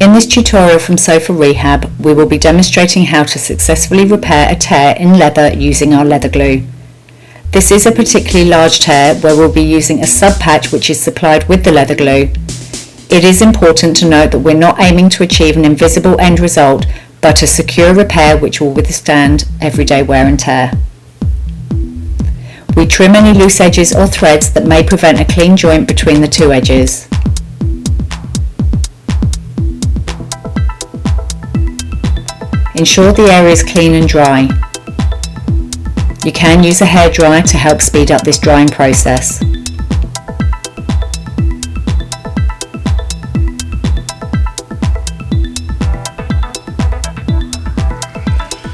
In this tutorial from Sofa Rehab, we will be demonstrating how to successfully repair a tear in leather using our leather glue. This is a particularly large tear where we'll be using a sub patch which is supplied with the leather glue. It is important to note that we're not aiming to achieve an invisible end result, but a secure repair which will withstand everyday wear and tear. We trim any loose edges or threads that may prevent a clean joint between the two edges. Ensure the area is clean and dry. You can use a hairdryer to help speed up this drying process.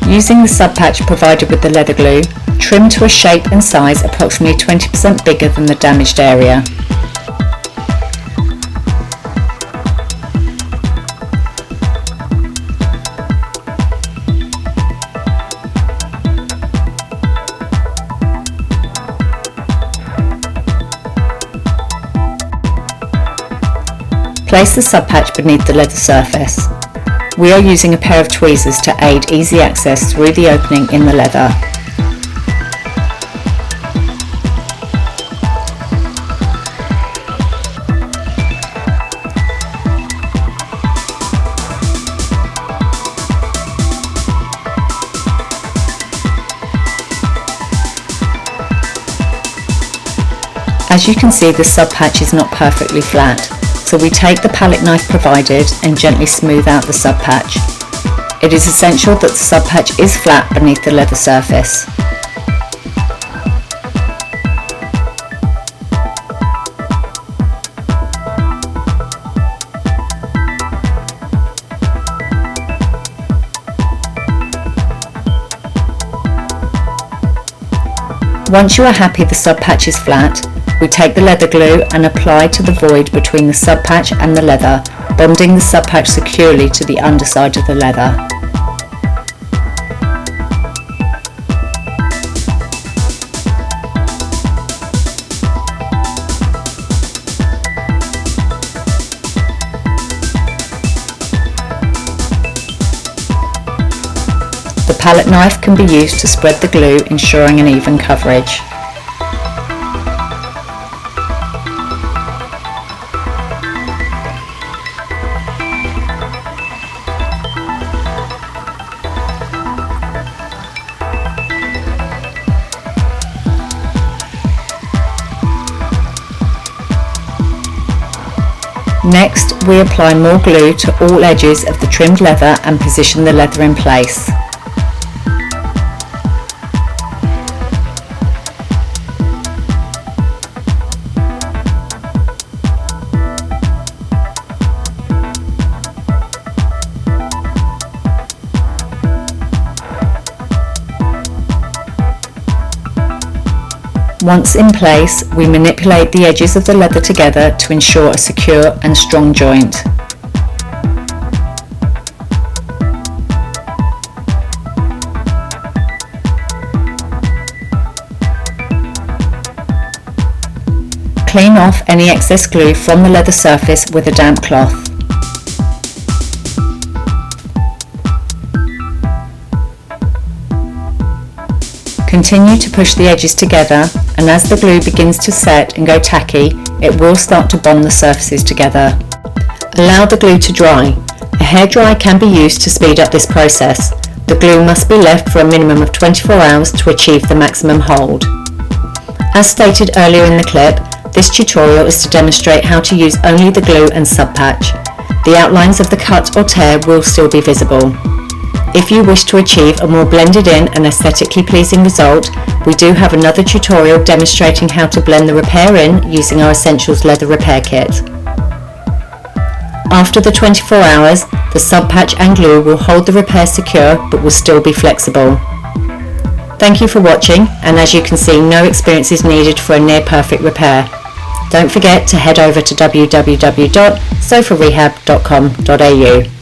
Using the sub patch provided with the leather glue, trim to a shape and size approximately 20% bigger than the damaged area. Place the sub patch beneath the leather surface. We are using a pair of tweezers to aid easy access through the opening in the leather. As you can see, the sub patch is not perfectly flat, so we take the palette knife provided and gently smooth out the sub patch. It is essential that the sub patch is flat beneath the leather surface. Once you are happy the sub patch is flat, we take the leather glue and apply to the void between the sub patch and the leather, bonding the sub patch securely to the underside of the leather. The palette knife can be used to spread the glue, ensuring an even coverage. Next, we apply more glue to all edges of the trimmed leather and position the leather in place. Once in place, we manipulate the edges of the leather together to ensure a secure and strong joint. Clean off any excess glue from the leather surface with a damp cloth. Continue to push the edges together, and as the glue begins to set and go tacky, it will start to bond the surfaces together. Allow the glue to dry. A hairdryer can be used to speed up this process. The glue must be left for a minimum of 24 hours to achieve the maximum hold. As stated earlier in the clip, this tutorial is to demonstrate how to use only the glue and sub patch. The outlines of the cut or tear will still be visible. If you wish to achieve a more blended in and aesthetically pleasing result, we do have another tutorial demonstrating how to blend the repair in using our Essentials Leather Repair Kit. After the 24 hours, the sub patch and glue will hold the repair secure but will still be flexible. Thank you for watching, and as you can see, no experience is needed for a near perfect repair. Don't forget to head over to www.sofarehab.com.au.